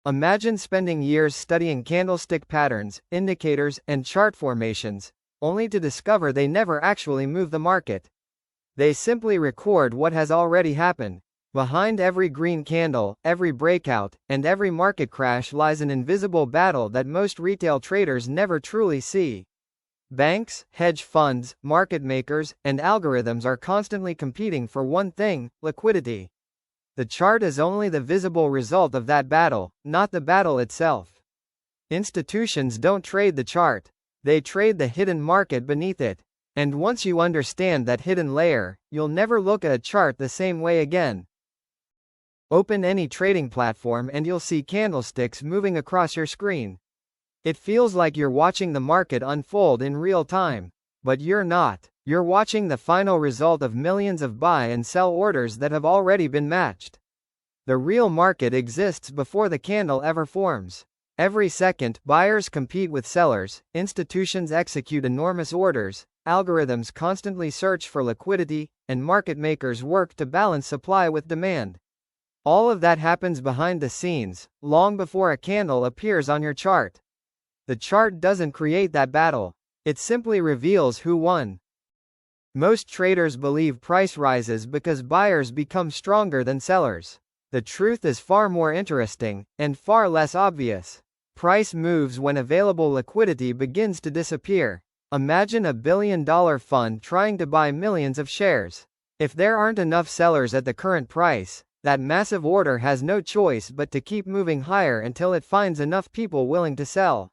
Imagine spending years studying candlestick patterns, indicators, and chart formations, only to discover they never actually move the market. They simply record what has already happened. Behind every green candle, every breakout, and every market crash lies an invisible battle that most retail traders never truly see. Banks, hedge funds, market makers, and algorithms are constantly competing for one thing: liquidity. The chart is only the visible result of that battle, not the battle itself. Institutions don't trade the chart. They trade the hidden market beneath it. And once you understand that hidden layer, you'll never look at a chart the same way again. Open any trading platform and you'll see candlesticks moving across your screen. It feels like you're watching the market unfold in real time. But you're not. You're watching the final result of millions of buy and sell orders that have already been matched. The real market exists before the candle ever forms. Every second, buyers compete with sellers, institutions execute enormous orders, algorithms constantly search for liquidity, and market makers work to balance supply with demand. All of that happens behind the scenes, long before a candle appears on your chart. The chart doesn't create that battle. It simply reveals who won. Most traders believe price rises because buyers become stronger than sellers. The truth is far more interesting, and far less obvious. Price moves when available liquidity begins to disappear. Imagine a billion-dollar fund trying to buy millions of shares. If there aren't enough sellers at the current price, that massive order has no choice but to keep moving higher until it finds enough people willing to sell.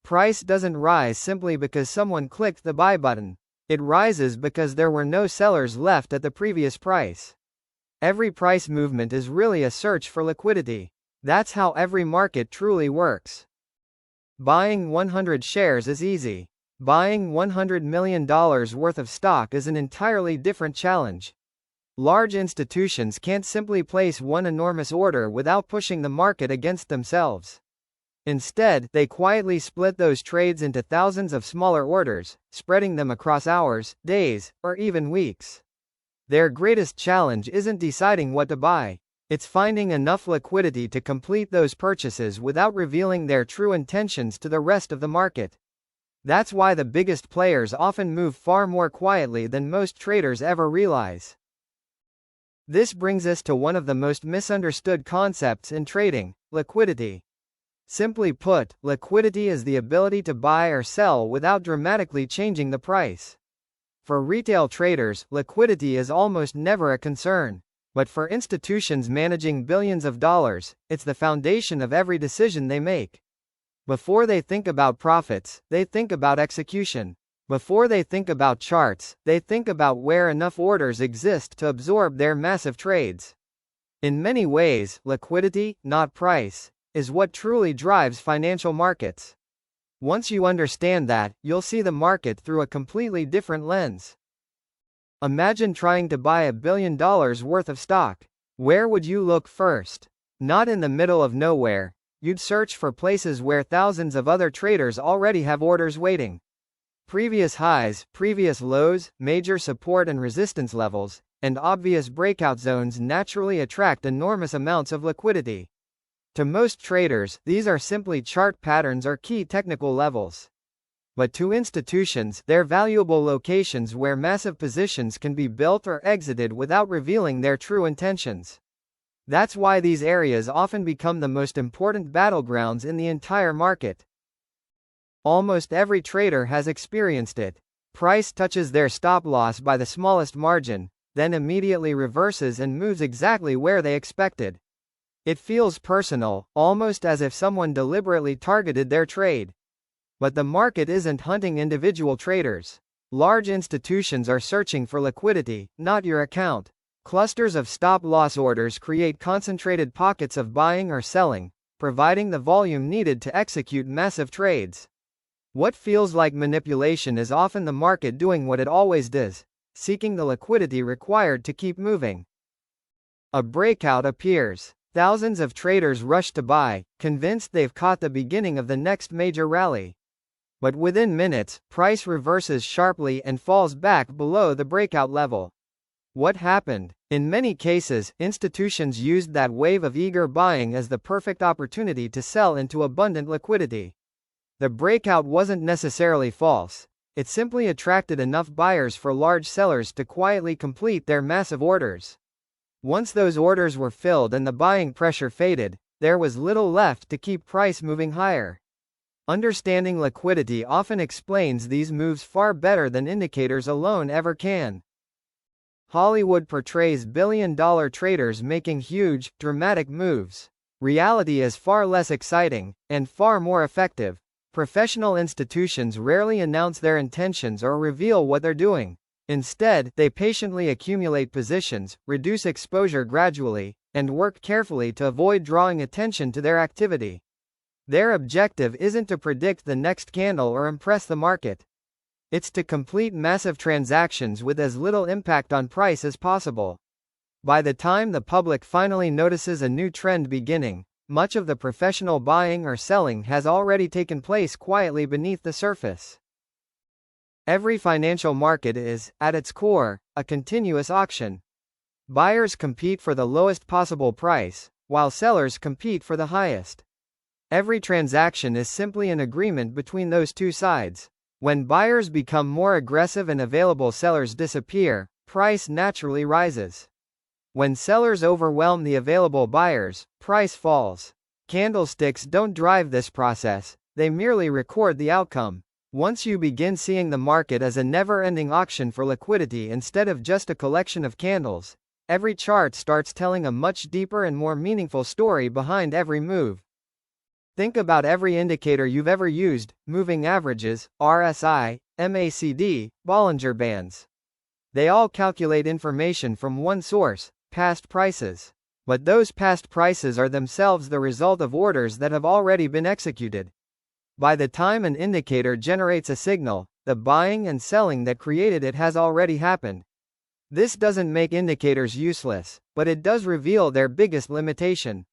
Price doesn't rise simply because someone clicked the buy button. It rises because there were no sellers left at the previous price. Every price movement is really a search for liquidity. That's how every market truly works. Buying 100 shares is easy. Buying $100 million worth of stock is an entirely different challenge. Large institutions can't simply place one enormous order without pushing the market against themselves. Instead, they quietly split those trades into thousands of smaller orders, spreading them across hours, days, or even weeks. Their greatest challenge isn't deciding what to buy. It's finding enough liquidity to complete those purchases without revealing their true intentions to the rest of the market. That's why the biggest players often move far more quietly than most traders ever realize. This brings us to one of the most misunderstood concepts in trading: liquidity. Simply put, liquidity is the ability to buy or sell without dramatically changing the price. For retail traders, liquidity is almost never a concern. But for institutions managing billions of dollars, it's the foundation of every decision they make. Before they think about profits, they think about execution. Before they think about charts, they think about where enough orders exist to absorb their massive trades. In many ways, liquidity, not price, is what truly drives financial markets. Once you understand that, you'll see the market through a completely different lens. Imagine trying to buy $1 billion worth of stock. Where would you look first? Not in the middle of nowhere. You'd search for places where thousands of other traders already have orders waiting. Previous highs, previous lows, major support and resistance levels, and obvious breakout zones naturally attract enormous amounts of liquidity. To most traders, these are simply chart patterns or key technical levels. But to institutions, they're valuable locations where massive positions can be built or exited without revealing their true intentions. That's why these areas often become the most important battlegrounds in the entire market. Almost every trader has experienced it. Price touches their stop loss by the smallest margin, then immediately reverses and moves exactly where they expected. It feels personal, almost as if someone deliberately targeted their trade. But the market isn't hunting individual traders. Large institutions are searching for liquidity, not your account. Clusters of stop-loss orders create concentrated pockets of buying or selling, providing the volume needed to execute massive trades. What feels like manipulation is often the market doing what it always does, seeking the liquidity required to keep moving. A breakout appears. Thousands of traders rush to buy, convinced they've caught the beginning of the next major rally. But within minutes, price reverses sharply and falls back below the breakout level. What happened? In many cases, institutions used that wave of eager buying as the perfect opportunity to sell into abundant liquidity. The breakout wasn't necessarily false. It simply attracted enough buyers for large sellers to quietly complete their massive orders. Once those orders were filled and the buying pressure faded, there was little left to keep price moving higher. Understanding liquidity often explains these moves far better than indicators alone ever can. Hollywood portrays billion-dollar traders making huge, dramatic moves. Reality is far less exciting, and far more effective. Professional institutions rarely announce their intentions or reveal what they're doing. Instead, they patiently accumulate positions, reduce exposure gradually, and work carefully to avoid drawing attention to their activity. Their objective isn't to predict the next candle or impress the market. It's to complete massive transactions with as little impact on price as possible. By the time the public finally notices a new trend beginning, much of the professional buying or selling has already taken place quietly beneath the surface. Every financial market is, at its core, a continuous auction. Buyers compete for the lowest possible price, while sellers compete for the highest. Every transaction is simply an agreement between those two sides. When buyers become more aggressive and available sellers disappear, price naturally rises. When sellers overwhelm the available buyers, price falls. Candlesticks don't drive this process, they merely record the outcome. Once you begin seeing the market as a never-ending auction for liquidity instead of just a collection of candles, every chart starts telling a much deeper and more meaningful story behind every move. Think about every indicator you've ever used: moving averages, RSI, MACD, Bollinger Bands. They all calculate information from one source: past prices. But those past prices are themselves the result of orders that have already been executed. By the time an indicator generates a signal, the buying and selling that created it has already happened. This doesn't make indicators useless, but it does reveal their biggest limitation.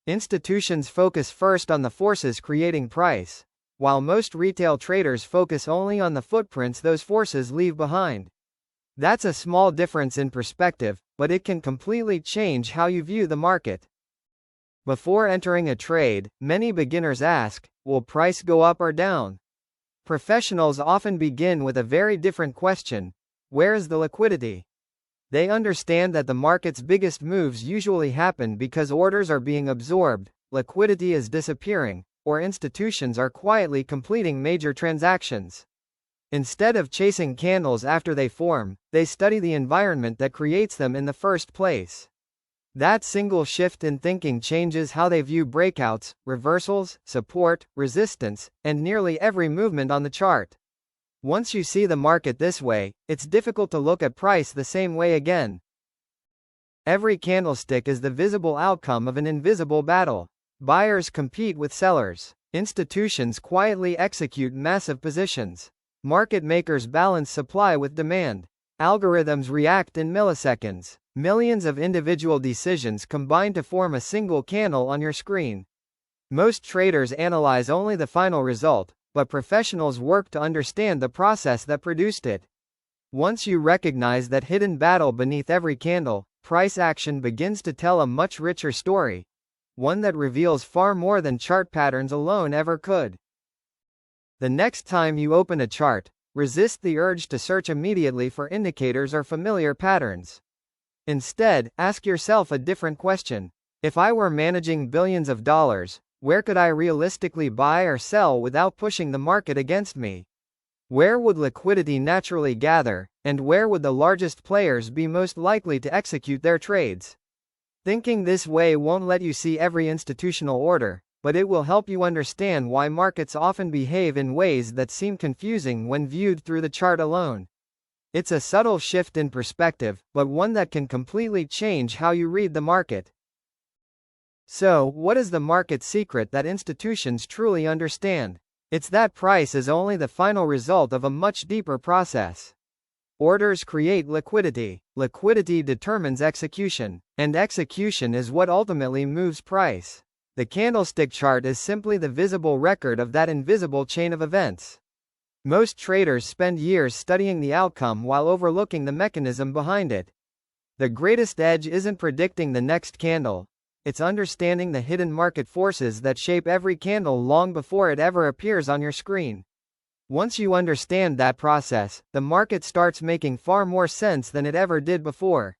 Institutions focus first on the forces creating price, while most retail traders focus only on the footprints those forces leave behind. That's a small difference in perspective, but it can completely change how you view the market. Before entering a trade, many beginners ask, will price go up or down? Professionals often begin with a very different question: where is the liquidity? They understand that the market's biggest moves usually happen because orders are being absorbed, liquidity is disappearing, or institutions are quietly completing major transactions. Instead of chasing candles after they form, they study the environment that creates them in the first place. That single shift in thinking changes how they view breakouts, reversals, support, resistance, and nearly every movement on the chart. Once you see the market this way, it's difficult to look at price the same way again. Every candlestick is the visible outcome of an invisible battle. Buyers compete with sellers. Institutions quietly execute massive positions. Market makers balance supply with demand. Algorithms react in milliseconds. Millions of individual decisions combine to form a single candle on your screen. Most traders analyze only the final result, but professionals work to understand the process that produced it. Once you recognize that hidden battle beneath every candle, price action begins to tell a much richer story. One that reveals far more than chart patterns alone ever could. The next time you open a chart, resist the urge to search immediately for indicators or familiar patterns. Instead, ask yourself a different question. If I were managing billions of dollars, where could I realistically buy or sell without pushing the market against me? Where would liquidity naturally gather, and where would the largest players be most likely to execute their trades? Thinking this way won't let you see every institutional order, but it will help you understand why markets often behave in ways that seem confusing when viewed through the chart alone. It's a subtle shift in perspective, but one that can completely change how you read the market. So, what is the market secret that institutions truly understand? It's that price is only the final result of a much deeper process. Orders create liquidity. Liquidity determines execution. And execution is what ultimately moves price. The candlestick chart is simply the visible record of that invisible chain of events. Most traders spend years studying the outcome while overlooking the mechanism behind it. The greatest edge isn't predicting the next candle. It's understanding the hidden market forces that shape every candle long before it ever appears on your screen. Once you understand that process, the market starts making far more sense than it ever did before.